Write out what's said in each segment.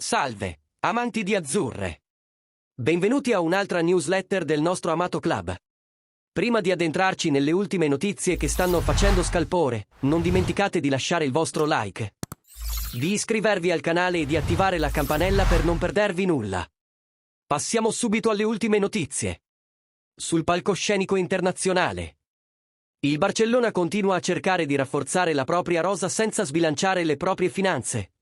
Salve, amanti di azzurre. Benvenuti a un'altra newsletter del nostro amato club. Prima di addentrarci nelle ultime notizie che stanno facendo scalpore, non dimenticate di lasciare il vostro like, di iscrivervi al canale e di attivare la campanella per non perdervi nulla. Passiamo subito alle ultime notizie. Sul palcoscenico internazionale, il Barcellona continua a cercare di rafforzare la propria rosa senza sbilanciare le proprie finanze,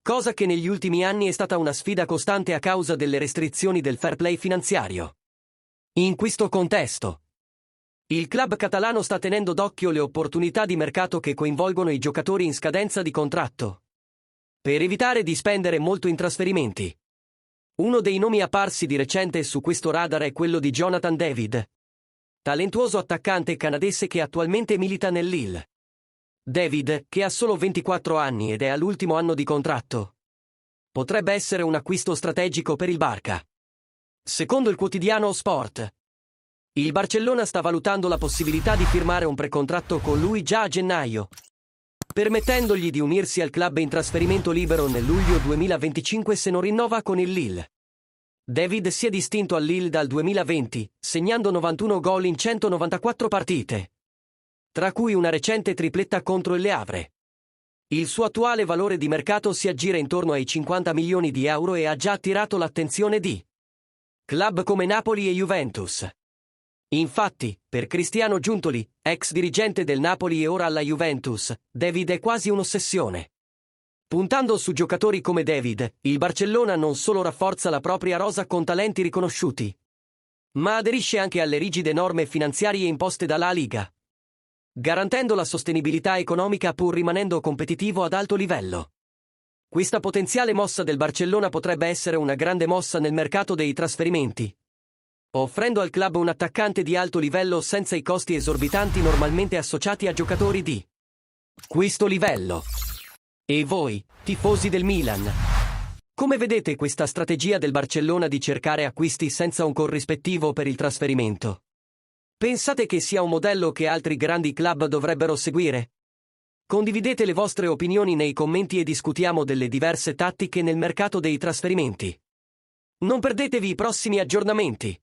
cosa che negli ultimi anni è stata una sfida costante a causa delle restrizioni del fair play finanziario. In questo contesto, il club catalano sta tenendo d'occhio le opportunità di mercato che coinvolgono i giocatori in scadenza di contratto, per evitare di spendere molto in trasferimenti. Uno dei nomi apparsi di recente su questo radar è quello di Jonathan David, talentuoso attaccante canadese che attualmente milita nel Lille. David, che ha solo 24 anni ed è all'ultimo anno di contratto, potrebbe essere un acquisto strategico per il Barca. Secondo il quotidiano Sport, il Barcellona sta valutando la possibilità di firmare un precontratto con lui già a gennaio, permettendogli di unirsi al club in trasferimento libero nel luglio 2025 se non rinnova con il Lille. David si è distinto al Lille dal 2020, segnando 91 gol in 194 partite, tra cui una recente tripletta contro il Le Havre. Il suo attuale valore di mercato si aggira intorno ai 50 milioni di euro e ha già attirato l'attenzione di club come Napoli e Juventus. Infatti, per Cristiano Giuntoli, ex dirigente del Napoli e ora alla Juventus, David è quasi un'ossessione. Puntando su giocatori come David, il Barcellona non solo rafforza la propria rosa con talenti riconosciuti, ma aderisce anche alle rigide norme finanziarie imposte dalla Liga, garantendo la sostenibilità economica pur rimanendo competitivo ad alto livello. Questa potenziale mossa del Barcellona potrebbe essere una grande mossa nel mercato dei trasferimenti, offrendo al club un attaccante di alto livello senza i costi esorbitanti normalmente associati a giocatori di questo livello. E voi, tifosi del Milan, come vedete questa strategia del Barcellona di cercare acquisti senza un corrispettivo per il trasferimento? Pensate che sia un modello che altri grandi club dovrebbero seguire? Condividete le vostre opinioni nei commenti e discutiamo delle diverse tattiche nel mercato dei trasferimenti. Non perdetevi i prossimi aggiornamenti.